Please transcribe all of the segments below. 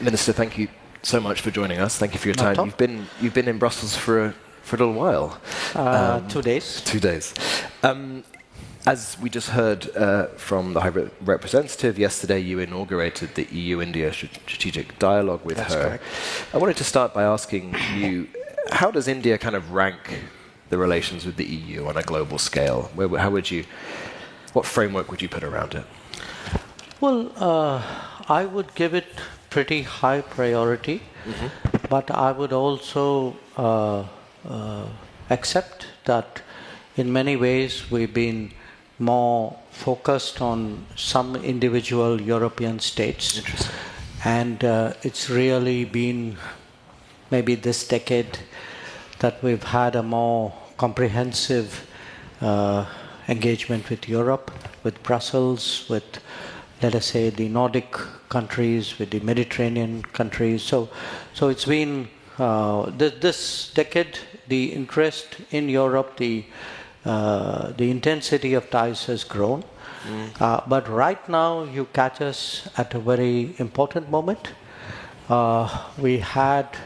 Minister, thank you so much for joining us. Thank you for your time. You've been in Brussels for a little while. 2 days. 2 days. As we just heard from the High Representative, yesterday you inaugurated the EU-India strategic dialogue with her. That's correct. I wanted to start by asking you, how does India kind of rank the relations with the EU on a global scale? What framework would you put around it? Well, I would give it pretty high priority, but I would also accept that in many ways we've been more focused on some individual European states. Interesting. And it's really been maybe this decade that we've had a more comprehensive engagement with Europe, with Brussels, with, let us say, the Nordic countries, with the Mediterranean countries. So it's been this decade, the interest in Europe, the intensity of ties has grown. But right now, you catch us at a very important moment. We had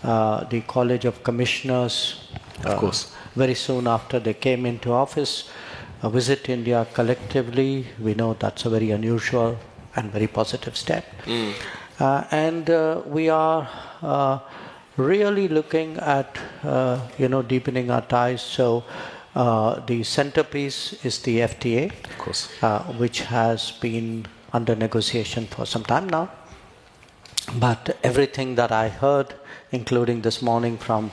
the College of Commissioners, of course, very soon after they came into office, visit India collectively. We know that's a very unusual and very positive step. And we are really looking at deepening our ties. So the centerpiece is the FTA, of course, which has been under negotiation for some time now. But everything that I heard, including this morning from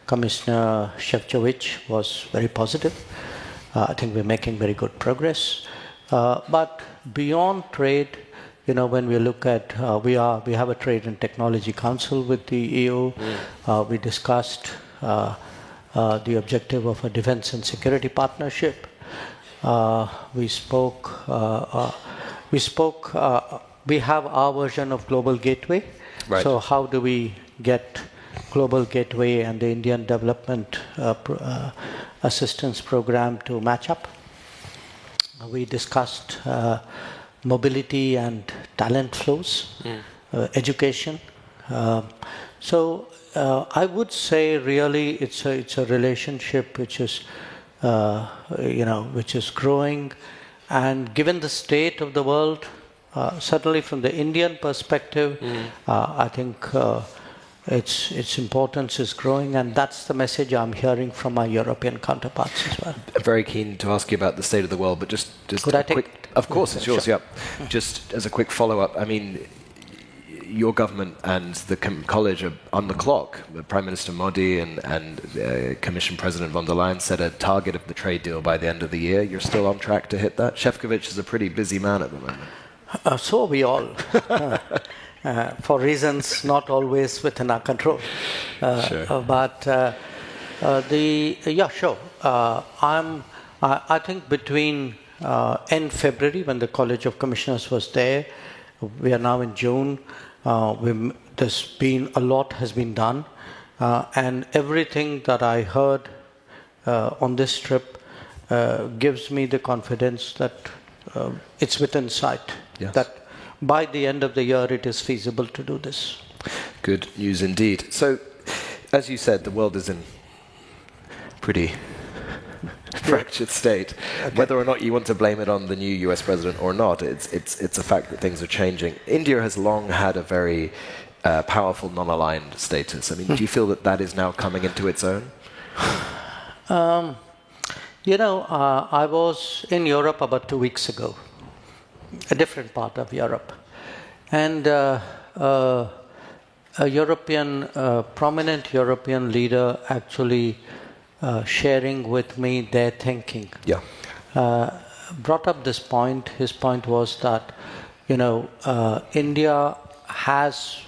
Commissioner Shevchovich, was very positive. I think we're making very good progress. But beyond trade, when we look at, we have a Trade and Technology Council with the EU. We discussed the objective of a defense and security partnership. We have our version of Global Gateway. Right. So how do we get Global Gateway and the Indian Development Assistance Program to match up? We discussed mobility and talent flows, education. So I would say really it's a relationship which is growing, and given the state of the world, certainly from the Indian perspective, I think its importance is growing, and that's the message I'm hearing from my European counterparts as well. I'm very keen to ask you about the state of the world, but just Could I take? quick, of course, it's yours. Sure. Yeah. Just as a quick follow-up, I mean, your government and the college are on the clock. Prime Minister Modi and Commission President von der Leyen set a target of the trade deal by the end of the year. You're still on track to hit that? Shevchovich is a pretty busy man at the moment. So are we all, for reasons not always within our control. Sure. But sure. I think between end February, when the College of Commissioners was there, we are now in June. There's been a lot has been done, and everything that I heard on this trip gives me the confidence that it's within sight. Yes. That by the end of the year it is feasible to do this. Good news indeed. So, as you said, the world is in pretty fractured state. Okay. Whether or not you want to blame it on the new US president or not, it's a fact that things are changing. India has long had a very powerful non-aligned status. I mean, do you feel that is now coming into its own? I was in Europe about 2 weeks ago, a different part of Europe, and a prominent European leader actually sharing with me their thinking. Yeah. Brought up this point. His point was that, India has,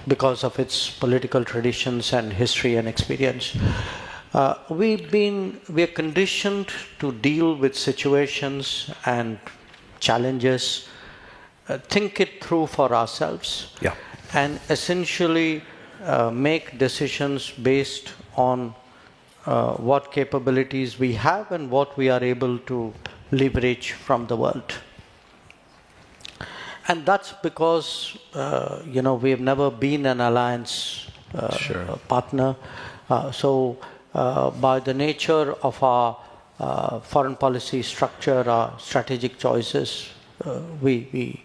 because of its political traditions and history and experience, we are conditioned to deal with situations and challenges, think it through for ourselves, and essentially make decisions based on what capabilities we have and what we are able to leverage from the world. And that's because, we've never been an alliance partner. By the nature of our foreign policy structure, our strategic choices, we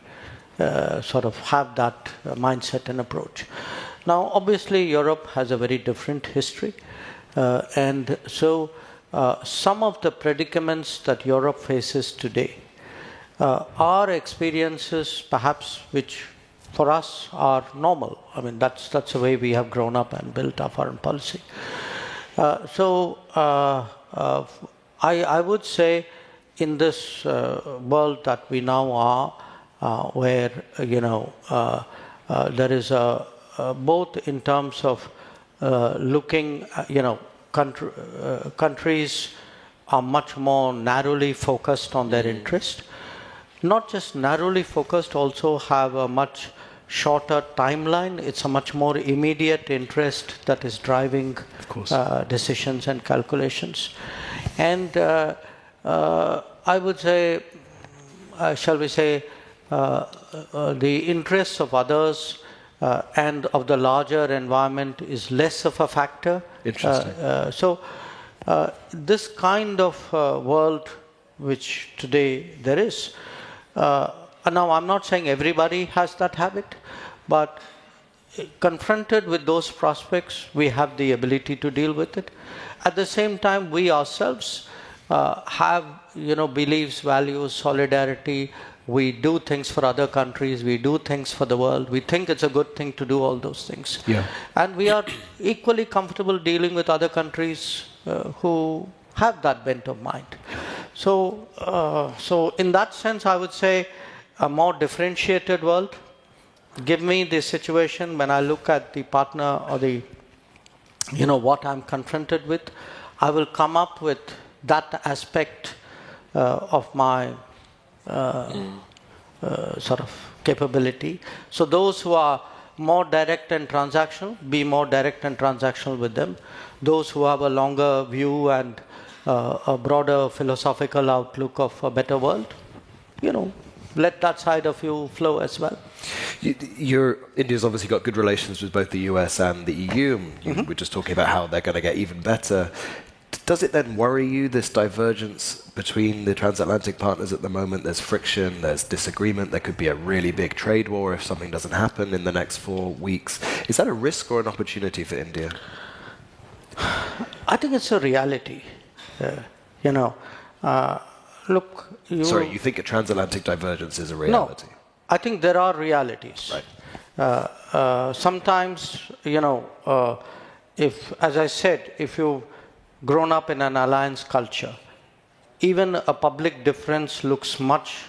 sort of have that mindset and approach. Now, obviously, Europe has a very different history. And so some of the predicaments that Europe faces today are experiences perhaps which for us are normal. I mean, that's the way we have grown up and built our foreign policy. I would say in this world that we now are, where, there is both in terms of looking, countries are much more narrowly focused on their interest. Not just narrowly focused, also have a much shorter timeline. It's a much more immediate interest that is driving decisions and calculations. And I would say, shall we say, the interests of others and of the larger environment is less of a factor. Interesting. This kind of world which today there is, now I'm not saying everybody has that habit, but confronted with those prospects, we have the ability to deal with it. At the same time, we ourselves have, beliefs, values, solidarity. We do things for other countries. We do things for the world. We think it's a good thing to do all those things. Yeah. And we are equally comfortable dealing with other countries who have that bent of mind. So in that sense, I would say a more differentiated world. Give me the situation when I look at the partner or the, what I'm confronted with, I will come up with that aspect of my sort of capability. So those who are more direct and transactional, be more direct and transactional with them. Those who have a longer view and a broader philosophical outlook of a better world, let that side of you flow as well. India's obviously got good relations with both the US and the EU. We're just talking about how they're going to get even better. Does it then worry you, this divergence between the transatlantic partners at the moment? There's friction, there's disagreement, there could be a really big trade war if something doesn't happen in the next 4 weeks. Is that a risk or an opportunity for India? I think it's a reality. Look, Sorry, you think a transatlantic divergence is a reality? No, I think there are realities. Right. Sometimes, if, as I said, if you've grown up in an alliance culture, even a public difference looks much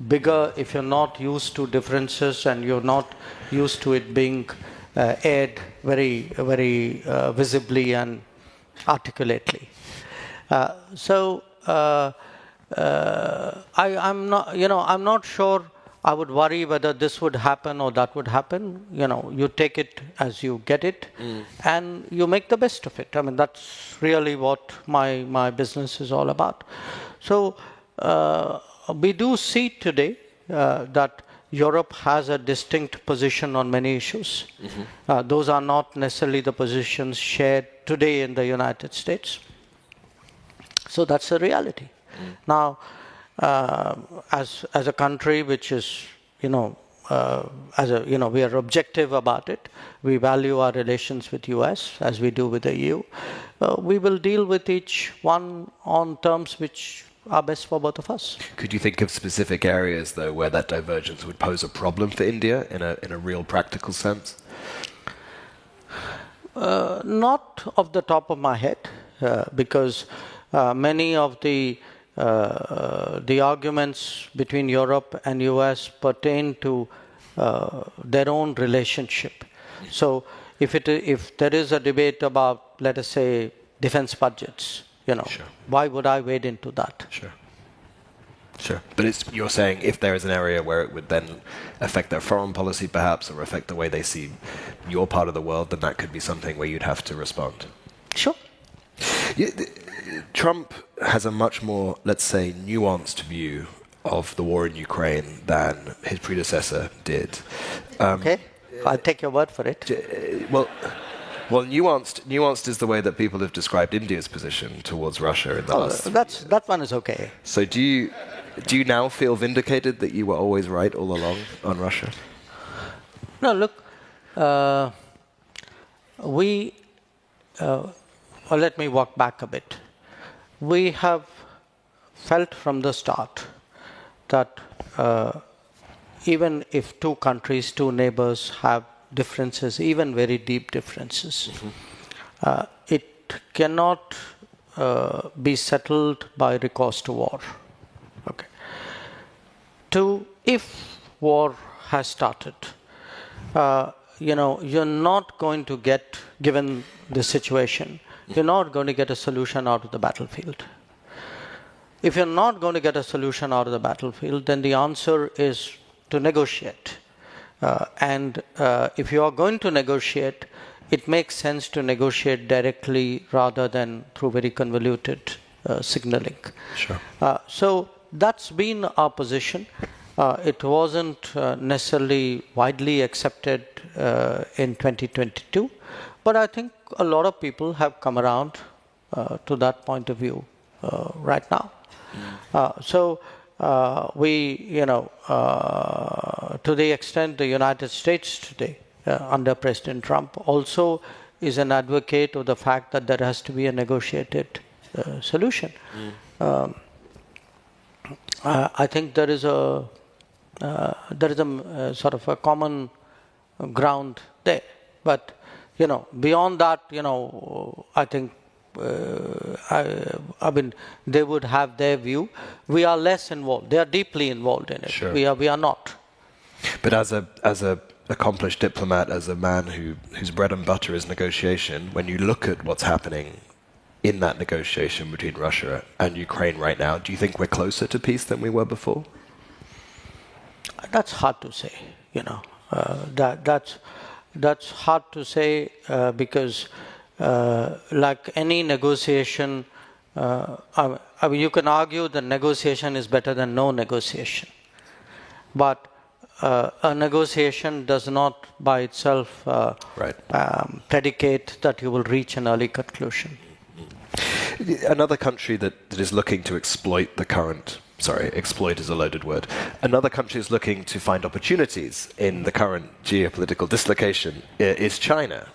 bigger if you're not used to differences and you're not used to it being aired very, very visibly and articulately. I'm not sure I would worry whether this would happen or that would happen. You take it as you get it, and you make the best of it. I mean, that's really what my business is all about. So we do see today that Europe has a distinct position on many issues. Those are not necessarily the positions shared today in the United States. So that's a reality. Now, as a country which is, we are objective about it. We value our relations with US as we do with the EU. We will deal with each one on terms which are best for both of us. Could you think of specific areas, though, where that divergence would pose a problem for India in a real practical sense? Not off the top of my head, because many of the arguments between Europe and US pertain to their own relationship. So if there is a debate about, let us say, defense budgets, Sure. Why would I wade into that? Sure. But you're saying if there is an area where it would then affect their foreign policy perhaps, or affect the way they see your part of the world, then that could be something where you'd have to respond. Sure. Trump has a much more, let's say, nuanced view of the war in Ukraine than his predecessor did. Okay, I'll take your word for it. Well, nuanced is the way that people have described India's position towards Russia in the last. That one is okay. So do you now feel vindicated that you were always right all along on Russia? No, look, let me walk back a bit. We have felt from the start that even if two countries, two neighbors have differences, even very deep differences, it cannot be settled by recourse to war. Okay. If war has started, you're not going to get, given the situation, you're not going to get a solution out of the battlefield. If you're not going to get a solution out of the battlefield, then the answer is to negotiate. And if you are going to negotiate, it makes sense to negotiate directly rather than through very convoluted signaling. Sure. So that's been our position. It wasn't necessarily widely accepted in 2022, but I think a lot of people have come around to that point of view right now. To the extent the United States today, under President Trump, also is an advocate of the fact that there has to be a negotiated solution. I think there is a sort of a common ground there, but beyond that, I think. I mean, they would have their view. We are less involved. They are deeply involved in it. Sure. We are not. But as a accomplished diplomat, as a man whose bread and butter is negotiation, when you look at what's happening in that negotiation between Russia and Ukraine right now, do you think we're closer to peace than we were before? That's hard to say. That's hard to say because. Like any negotiation, I mean, you can argue that negotiation is better than no negotiation. But a negotiation does not by itself predicate that you will reach an early conclusion. Another country that is looking to exploit the current, exploit is a loaded word. Another country is looking to find opportunities in the current geopolitical dislocation is China.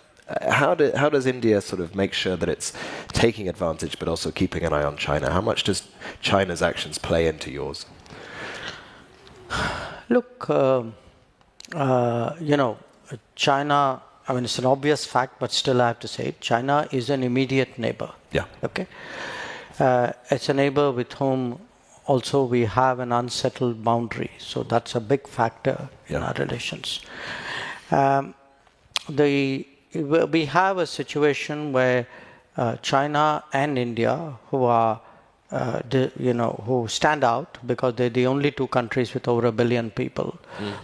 How does India sort of make sure that it's taking advantage but also keeping an eye on China? How much does China's actions play into yours? Look, China, I mean, it's an obvious fact, but still I have to say it. China is an immediate neighbor. Yeah. Okay. It's a neighbor with whom also we have an unsettled boundary. So that's a big factor in our relations. We have a situation where China and India, who are, who stand out because they're the only two countries with over 1 billion people,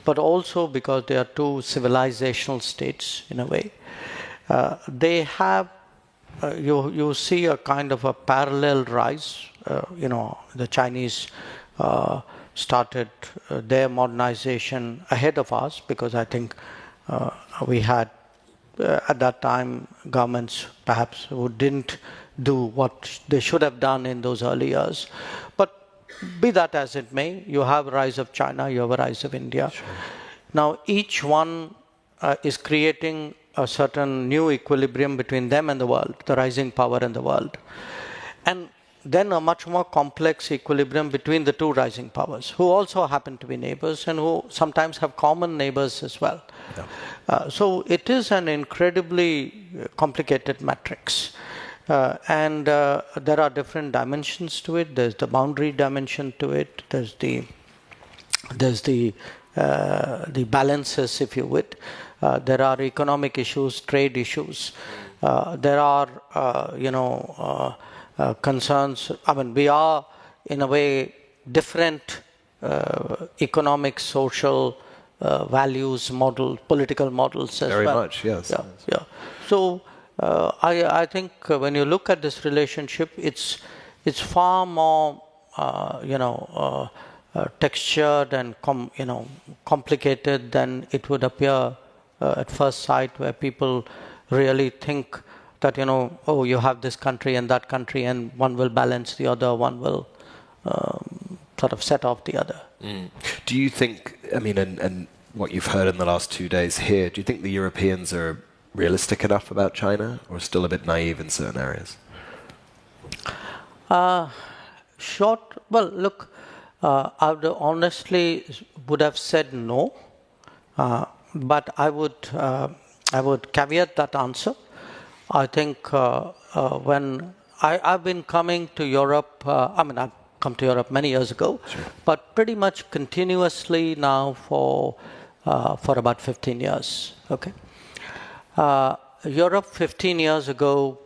but also because they are two civilizational states in a way. They have, you see a kind of a parallel rise. The Chinese started their modernization ahead of us because I think we had at that time governments perhaps who didn't do what they should have done in those early years. But be that as it may, you have a rise of China, you have a rise of India. Sure. Now each one is creating a certain new equilibrium between them and the world, the rising power in the world. And then a much more complex equilibrium between the two rising powers, who also happen to be neighbors and who sometimes have common neighbors as well. Yeah. So it is an incredibly complicated matrix. And there are different dimensions to it. There's the boundary dimension to it. There's the balances, if you would. There are economic issues, trade issues. There are, concerns. I mean, we are in a way different economic, social values, political models as well. Very much, yes. Yeah. So I think when you look at this relationship, it's far more textured and complicated than it would appear at first sight, where people really think that, oh, you have this country and that country, and one will balance the other, one will sort of set off the other. Do you think, I mean, and what you've heard in the last 2 days here, do you think the Europeans are realistic enough about China, or still a bit naive in certain areas? Well, look, I would honestly would have said no, but I would caveat that answer. I think when I've been coming to Europe, I've come to Europe many years ago, sure, but pretty much continuously now for about 15 years. Okay, Europe 15 years ago,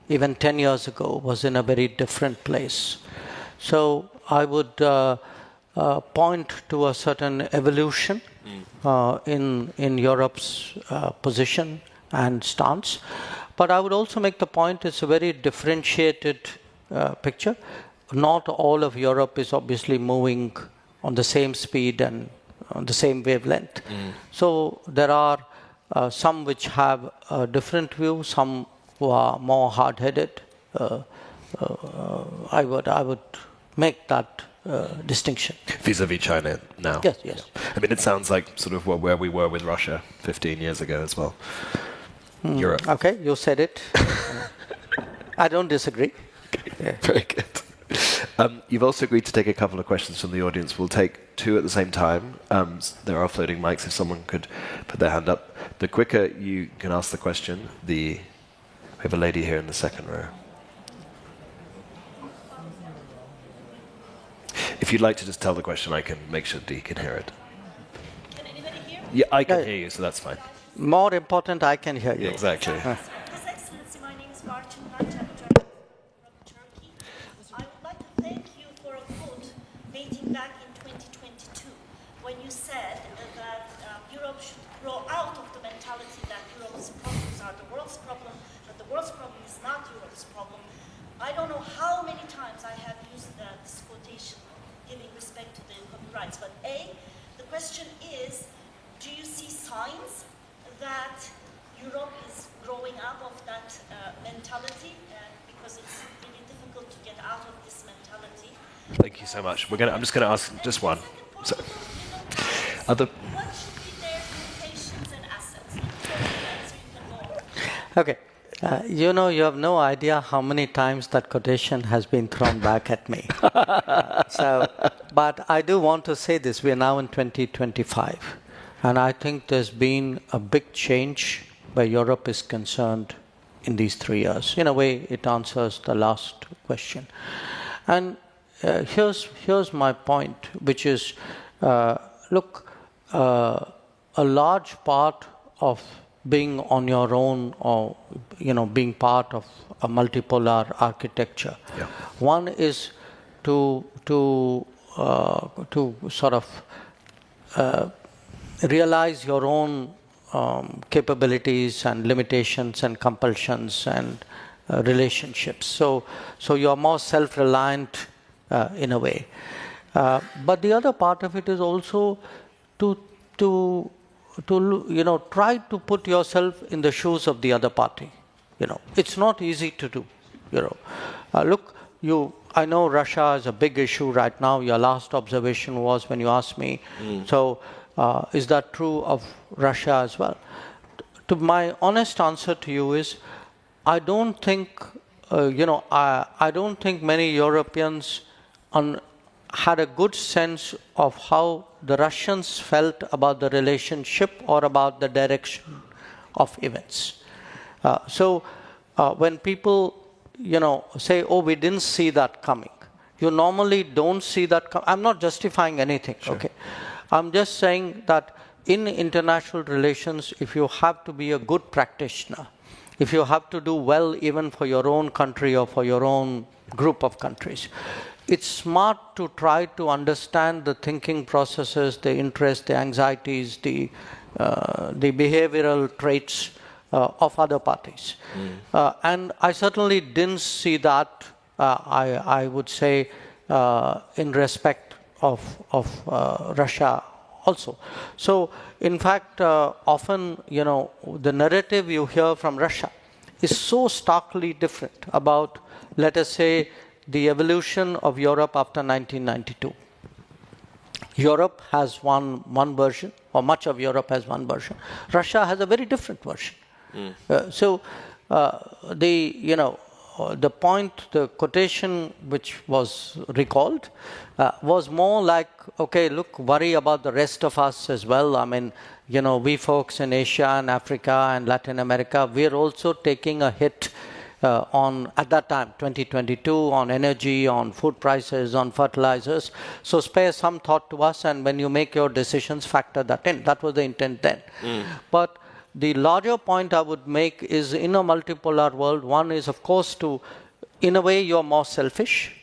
even 10 years ago, was in a very different place. So I would point to a certain evolution in Europe's position and stance. But I would also make the point it's a very differentiated picture. Not all of Europe is obviously moving on the same speed and on the same wavelength. So there are some which have a different view, some who are more hard-headed. I would make that distinction. Vis-a-vis China now? Yes, yes. I mean, it sounds like sort of where we were with Russia 15 years ago as well. Europe. Okay, you said it. I don't disagree. Okay. Yeah. Very good. You've also agreed to take a couple of questions from the audience. We'll take two at the same time. There are floating mics if someone could put their hand up. The quicker you can ask the question, we have a lady here in the second row. If you'd like to just tell the question, I can make sure Dee can hear it. Can anybody hear? Yeah, I can hear you, so that's fine. More important, I can hear you. Yeah, exactly. His Excellency, my name is Barçın from Turkey. I would like to thank you for a quote dating back in 2022 when you said that Europe should grow out of the mentality that Europe's problems are the world's problem, that the world's problem is not Europe's problem. I don't know how many times I have used this quotation giving respect to the human rights, but the question is, do you see signs that Europe is growing out of that mentality, because it's really difficult to get out of this mentality? Thank you so much. I'm just going to ask just one. So, what should be their limitations and assets? Okay. You have no idea how many times that quotation has been thrown back at me. But I do want to say this. We are now in 2025. And I think there's been a big change where Europe is concerned in these 3 years. In a way, it answers the last question. And here's my point, which is, look, a large part of being on your own, or being part of a multipolar architecture. Yeah. One is to sort of realize your own capabilities and limitations and compulsions and relationships. So you're more self-reliant in a way. But the other part of it is also to try to put yourself in the shoes of the other party. It's not easy to do. Look, I know Russia is a big issue right now. Your last observation was when you asked me. So is that true of Russia as well? My honest answer to you is, I don't think I don't think many Europeans had a good sense of how the Russians felt about the relationship or about the direction of events. So when people, say, oh, we didn't see that coming, you normally don't see that coming. I'm not justifying anything, sure. Okay? I'm just saying that in international relations, if you have to be a good practitioner, if you have to do well even for your own country or for your own group of countries, it's smart to try to understand the thinking processes, the interests, the anxieties, the behavioral traits of other parties. And I certainly didn't see that, I would say, in respect Russia also. So, in fact, often, the narrative you hear from Russia is so starkly different about, let us say, the evolution of Europe after 1992. Europe has one version, or much of Europe has one version. Russia has a very different version. The point, the quotation which was recalled was more like, okay, look, worry about the rest of us as well. I mean, we folks in Asia and Africa and Latin America, we're also taking a hit at that time, 2022, on energy, on food prices, on fertilizers. So spare some thought to us, and when you make your decisions, factor that in. That was the intent then. But the larger point I would make is, in a multipolar world, one is, of course, in a way, you're more selfish,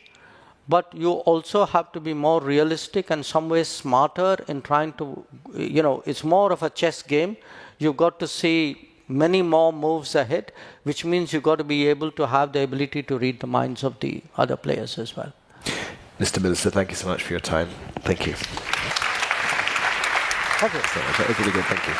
but you also have to be more realistic and some ways smarter in trying to, it's more of a chess game. You've got to see many more moves ahead, which means you've got to be able to have the ability to read the minds of the other players as well. Mr. Minister, thank you so much for your time. Thank you. Okay. That was really good. Thank you.